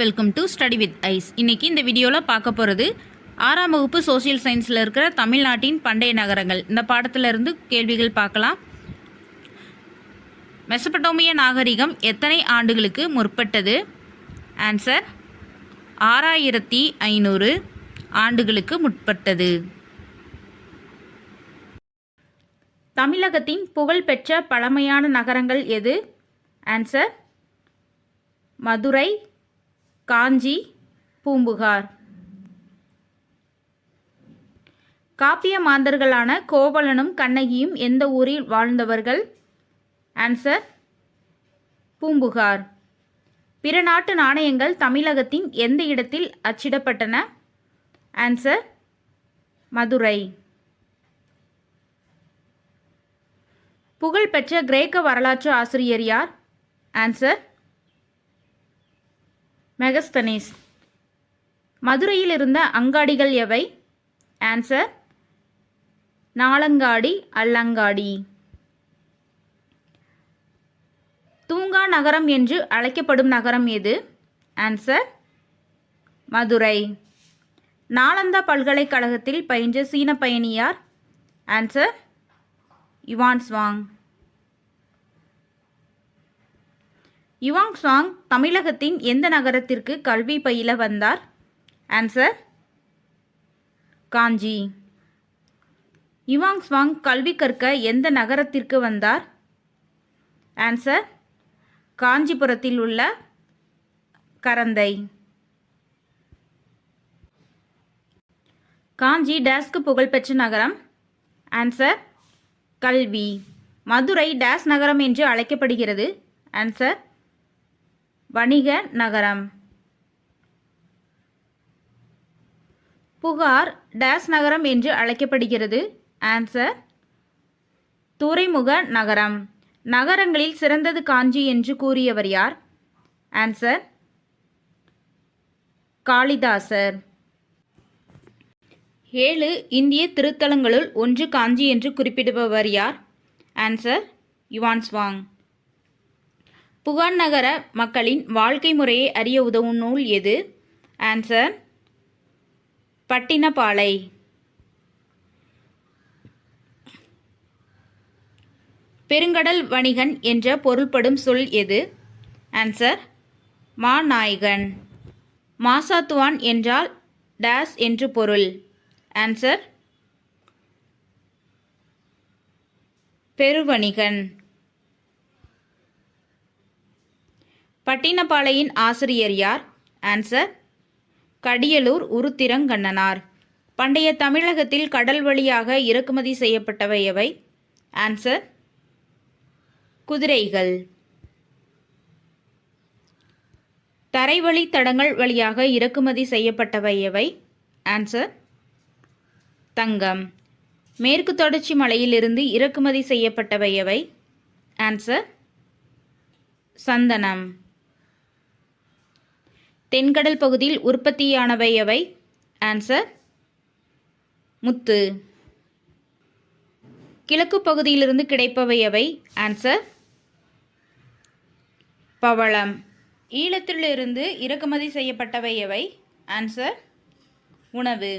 Welcome to study with ice. இன்றைக்கி இந்த வீடியோவில் பார்க்க போகிறது 6ஆம் வகுப்பு சோசியல் சயின்ஸில் இருக்கிற தமிழ்நாட்டின் பண்டைய நகரங்கள். இந்த பாடத்தில் இருந்து கேள்விகள் பார்க்கலாம். மெசபடோமிய நாகரிகம் எத்தனை ஆண்டுகளுக்கு முற்பட்டது? ஆன்சர் 6500 ஆண்டுகளுக்கு முற்பட்டது. தமிழகத்தின் புகழ்பெற்ற பழமையான நகரங்கள் எது? ஆன்சர் மதுரை, காஞ்சி, பூம்புகார். காப்பிய மாந்தர்களான கோவலனும் கண்ணகியும் எந்த ஊரில் வாழ்ந்தவர்கள்? ஆன்சர் பூம்புகார். பிற நாட்டு நாணயங்கள் தமிழகத்தின் எந்த இடத்தில் அச்சிடப்பட்டன? ஆன்சர் மதுரை. புகழ்பெற்ற கிரேக்க வரலாற்று ஆசிரியர் யார்? Answer Megasthenes. மதுரையில் இருந்த அங்காடிகள் எவை? ஆன்சர் நாலங்காடி, அல்லங்காடி. தூங்கா நகரம் என்று அழைக்கப்படும் நகரம் எது? ஆன்சர் மதுரை. நாலந்தா பல்கலைக்கழகத்தில் பயின்ற சீன பயணி யார்? ஆன்சர் யுவான்ஸ்வாங். யுவான்ஸ்வாங் தமிழகத்தின் எந்த நகரத்திற்கு கல்வி பயில வந்தார்? ஆன்சர் காஞ்சி. யுவான்ஸ்வாங் கல்வி கற்க எந்த நகரத்திற்கு வந்தார்? ஆன்சர் காஞ்சிபுரத்தில் உள்ள கரந்தை. காஞ்சி டேஸ்க்கு புகழ்பெற்ற நகரம்? ஆன்சர் கல்வி. மதுரை டேஸ் நகரம் என்று அழைக்கப்படுகிறது? ஆன்சர் வணிக நகரம். புகார் டேஸ் நகரம் என்று அழைக்கப்படுகிறது? ஆன்சர் துறைமுக நகரம். நகரங்களில் சிறந்தது காஞ்சி என்று கூறியவர் யார்? ஆன்சர் காளிதாசர். 7 இந்திய திருத்தலங்களுள் ஒன்று காஞ்சி என்று குறிப்பிடுபவர் யார்? ஆன்சர் யுவான்ஸ்வாங். புகார் நகர மக்களின் வாழ்க்கை முறையை அறிய உதவும் நூல் எது? ஆன்சர் பட்டினப்பாலை. பெருங்கடல் வணிகன் என்ற பொருள்படும் சொல் எது? ஆன்சர் மாநாயகன். மாசாத்துவான் என்றால் டேஸ் என்று பொருள்? ஆன்சர் பெருவணிகன். பட்டினப்பாலையின் ஆசிரியர் யார்? ஆன்சர் கடியலூர் உருத்திரங்கண்ணனார். பண்டைய தமிழகத்தில் கடல் வழியாக இறக்குமதி செய்யப்பட்டவை எவை? ஆன்சர் குதிரைகள். தரைவழி தடங்கள் வழியாக இறக்குமதி செய்யப்பட்டவை எவை? ஆன்சர் தங்கம். மேற்கு தொடர்ச்சி மலையிலிருந்து இறக்குமதி செய்யப்பட்டவை எவை? ஆன்சர் சந்தனம். தென்கடல் பகுதியில் உற்பத்தியானவை எவை? ஆன்சர் முத்து. கிழக்கு பகுதியிலிருந்து கிடைப்பவை எவை? ஆன்சர் பவளம். ஈழத்திலிருந்து இறக்குமதி செய்யப்பட்டவை எவை? ஆன்சர் உணவு.